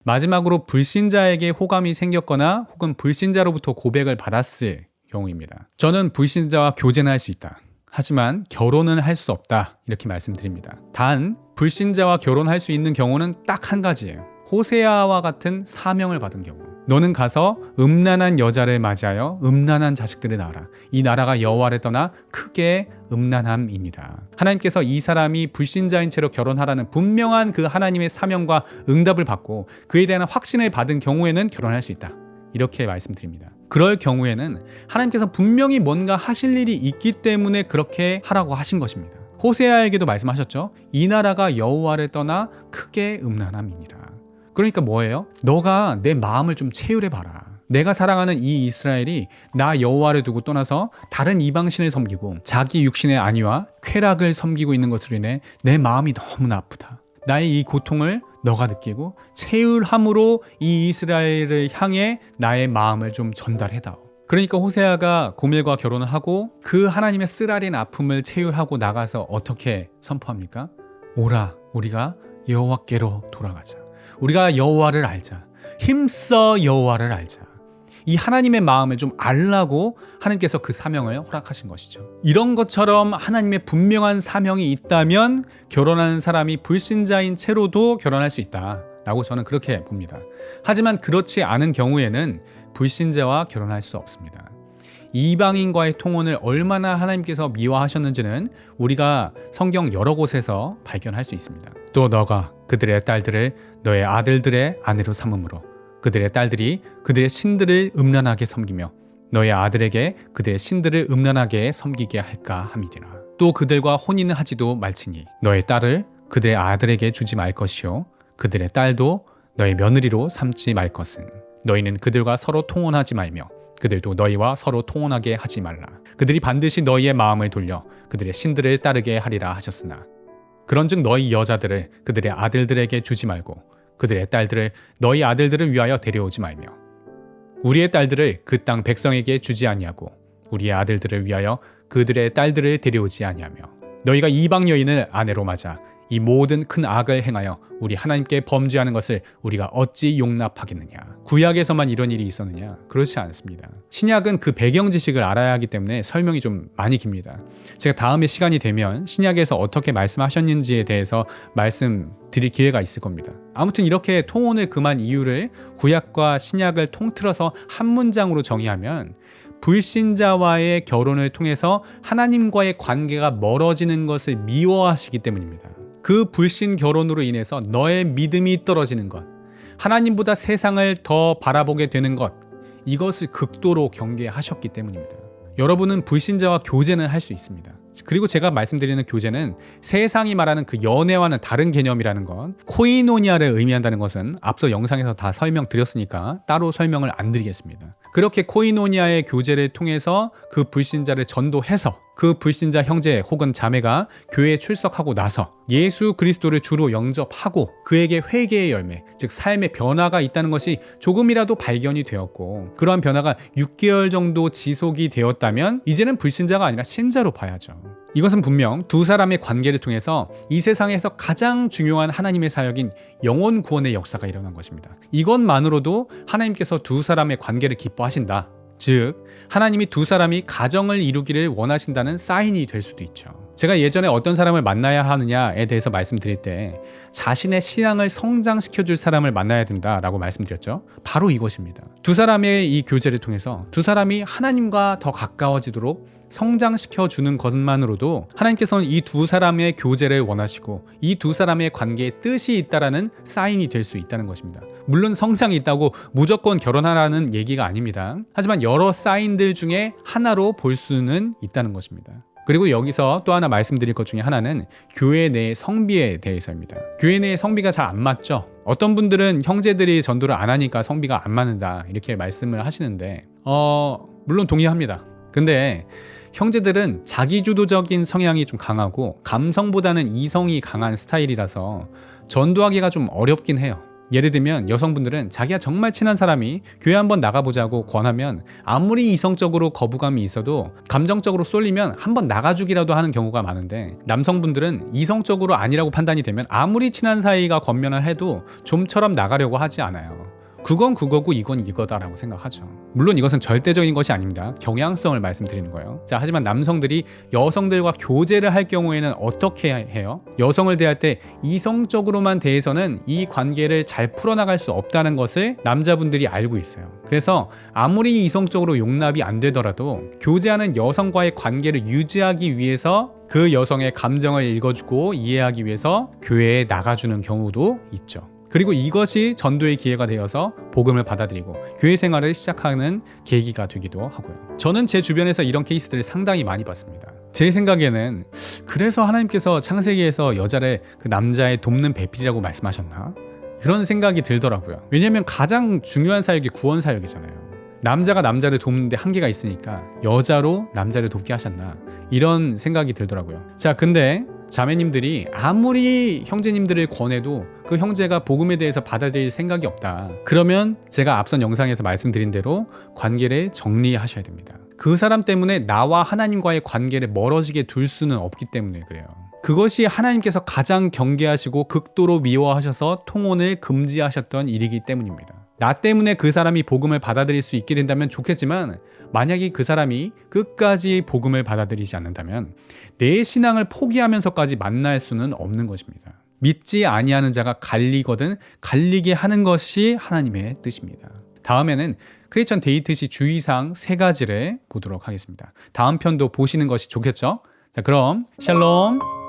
마지막으로 불신자에게 호감이 생겼거나 혹은 불신자로부터 고백을 받았을 경우입니다. 저는 불신자와 교제는 할 수 있다. 하지만 결혼은 할 수 없다. 이렇게 말씀드립니다. 단 불신자와 결혼할 수 있는 경우는 딱 한 가지예요. 호세아와 같은 사명을 받은 경우. 너는 가서 음란한 여자를 맞이하여 음란한 자식들을 낳아라. 이 나라가 여호와를 떠나 크게 음란함이니라. 하나님께서 이 사람이 불신자인 채로 결혼하라는 분명한 그 하나님의 사명과 응답을 받고 그에 대한 확신을 받은 경우에는 결혼할 수 있다. 이렇게 말씀드립니다. 그럴 경우에는 하나님께서 분명히 뭔가 하실 일이 있기 때문에 그렇게 하라고 하신 것입니다. 호세아에게도 말씀하셨죠. 이 나라가 여호와를 떠나 크게 음란함이니라. 그러니까 뭐예요? 너가 내 마음을 좀 체휼해봐라. 내가 사랑하는 이 이스라엘이 나 여호와를 두고 떠나서 다른 이방신을 섬기고 자기 육신의 안위와 쾌락을 섬기고 있는 것으로 인해 내 마음이 너무나 아프다. 나의 이 고통을 너가 느끼고 체휼함으로 이 이스라엘을 향해 나의 마음을 좀 전달해다오. 그러니까 호세아가 고멜과 결혼을 하고 그 하나님의 쓰라린 아픔을 체휼하고 나가서 어떻게 선포합니까? 오라, 우리가 여호와께로 돌아가자. 우리가 여호와를 알자. 힘써 여호와를 알자. 이 하나님의 마음을 좀 알라고 하나님께서 그 사명을 허락하신 것이죠. 이런 것처럼 하나님의 분명한 사명이 있다면 결혼하는 사람이 불신자인 채로도 결혼할 수 있다라고 저는 그렇게 봅니다. 하지만 그렇지 않은 경우에는 불신자와 결혼할 수 없습니다. 이방인과의 통혼을 얼마나 하나님께서 미워하셨는지는 우리가 성경 여러 곳에서 발견할 수 있습니다. 또 너가 그들의 딸들을 너의 아들들의 아내로 삼음으로 그들의 딸들이 그들의 신들을 음란하게 섬기며 너의 아들에게 그들의 신들을 음란하게 섬기게 할까 함이니라. 또 그들과 혼인을 하지도 말지니 너의 딸을 그들의 아들에게 주지 말 것이요 그들의 딸도 너의 며느리로 삼지 말 것은 너희는 그들과 서로 통혼하지 말며 그들도 너희와 서로 통혼하게 하지 말라. 그들이 반드시 너희의 마음을 돌려 그들의 신들을 따르게 하리라 하셨으나 그런즉 너희 여자들을 그들의 아들들에게 주지 말고 그들의 딸들을 너희 아들들을 위하여 데려오지 말며 우리의 딸들을 그 땅 백성에게 주지 아니하고 우리의 아들들을 위하여 그들의 딸들을 데려오지 아니하며 너희가 이방 여인을 아내로 맞아 이 모든 큰 악을 행하여 우리 하나님께 범죄하는 것을 우리가 어찌 용납하겠느냐. 구약에서만 이런 일이 있었느냐? 그렇지 않습니다. 신약은 그 배경 지식을 알아야 하기 때문에 설명이 좀 많이 깁니다. 제가 다음에 시간이 되면 신약에서 어떻게 말씀하셨는지에 대해서 말씀드릴 기회가 있을 겁니다. 아무튼 이렇게 통혼을 금한 이유를 구약과 신약을 통틀어서 한 문장으로 정의하면 불신자와의 결혼을 통해서 하나님과의 관계가 멀어지는 것을 미워하시기 때문입니다. 그 불신 결혼으로 인해서 너의 믿음이 떨어지는 것, 하나님보다 세상을 더 바라보게 되는 것, 이것을 극도로 경계하셨기 때문입니다. 여러분은 불신자와 교제는 할 수 있습니다. 그리고 제가 말씀드리는 교제는 세상이 말하는 그 연애와는 다른 개념이라는 건 코이노니아를 의미한다는 것은 앞서 영상에서 다 설명드렸으니까 따로 설명을 안 드리겠습니다. 그렇게 코이노니아의 교제를 통해서 그 불신자를 전도해서 그 불신자 형제 혹은 자매가 교회에 출석하고 나서 예수 그리스도를 주로 영접하고 그에게 회개의 열매, 즉 삶의 변화가 있다는 것이 조금이라도 발견이 되었고 그러한 변화가 6개월 정도 지속이 되었다면 이제는 불신자가 아니라 신자로 봐야죠. 이것은 분명 두 사람의 관계를 통해서 이 세상에서 가장 중요한 하나님의 사역인 영혼 구원의 역사가 일어난 것입니다. 이것만으로도 하나님께서 두 사람의 관계를 기뻐하신다. 즉 하나님이 두 사람이 가정을 이루기를 원하신다는 사인이 될 수도 있죠. 제가 예전에 어떤 사람을 만나야 하느냐에 대해서 말씀드릴 때 자신의 신앙을 성장시켜줄 사람을 만나야 된다라고 말씀드렸죠. 바로 이것입니다. 두 사람의 이 교제를 통해서 두 사람이 하나님과 더 가까워지도록 성장시켜주는 것만으로도 하나님께서는 이 두 사람의 교제를 원하시고 이 두 사람의 관계에 뜻이 있다라는 사인이 될 수 있다는 것입니다. 물론 성장이 있다고 무조건 결혼하라는 얘기가 아닙니다. 하지만 여러 사인들 중에 하나로 볼 수는 있다는 것입니다. 그리고 여기서 또 하나 말씀드릴 것 중에 하나는 교회 내 성비에 대해서입니다. 교회 내 성비가 잘 안 맞죠? 어떤 분들은 형제들이 전도를 안 하니까 성비가 안 맞는다 이렇게 말씀을 하시는데 물론 동의합니다. 근데 형제들은 자기주도적인 성향이 좀 강하고 감성보다는 이성이 강한 스타일이라서 전도하기가 좀 어렵긴 해요. 예를 들면 여성분들은 자기가 정말 친한 사람이 교회 한번 나가보자고 권하면 아무리 이성적으로 거부감이 있어도 감정적으로 쏠리면 한번 나가주기라도 하는 경우가 많은데, 남성분들은 이성적으로 아니라고 판단이 되면 아무리 친한 사이가 권면을 해도 좀처럼 나가려고 하지 않아요. 그건 그거고 이건 이거다라고 생각하죠. 물론 이것은 절대적인 것이 아닙니다. 경향성을 말씀드리는 거예요. 자, 하지만 남성들이 여성들과 교제를 할 경우에는 어떻게 해요? 여성을 대할 때 이성적으로만 대해서는 이 관계를 잘 풀어나갈 수 없다는 것을 남자분들이 알고 있어요. 그래서 아무리 이성적으로 용납이 안 되더라도 교제하는 여성과의 관계를 유지하기 위해서 그 여성의 감정을 읽어주고 이해하기 위해서 교회에 나가주는 경우도 있죠. 그리고 이것이 전도의 기회가 되어서 복음을 받아들이고 교회 생활을 시작하는 계기가 되기도 하고요. 저는 제 주변에서 이런 케이스들을 상당히 많이 봤습니다. 제 생각에는 그래서 하나님께서 창세기에서 여자를 그 남자의 돕는 배필이라고 말씀하셨나? 그런 생각이 들더라고요. 왜냐하면 가장 중요한 사역이 구원 사역이잖아요. 남자가 남자를 돕는데 한계가 있으니까 여자로 남자를 돕게 하셨나? 이런 생각이 들더라고요. 자, 근데 자매님들이 아무리 형제님들을 권해도 그 형제가 복음에 대해서 받아들일 생각이 없다. 그러면 제가 앞선 영상에서 말씀드린 대로 관계를 정리하셔야 됩니다. 그 사람 때문에 나와 하나님과의 관계를 멀어지게 둘 수는 없기 때문에 그래요. 그것이 하나님께서 가장 경계하시고 극도로 미워하셔서 통혼을 금지하셨던 일이기 때문입니다. 나 때문에 그 사람이 복음을 받아들일 수 있게 된다면 좋겠지만, 만약에 그 사람이 끝까지 복음을 받아들이지 않는다면 내 신앙을 포기하면서까지 만날 수는 없는 것입니다. 믿지 아니하는 자가 갈리거든 갈리게 하는 것이 하나님의 뜻입니다. 다음에는 크리스천 데이트 시 주의사항 3가지를 보도록 하겠습니다. 다음 편도 보시는 것이 좋겠죠? 자, 그럼 샬롬.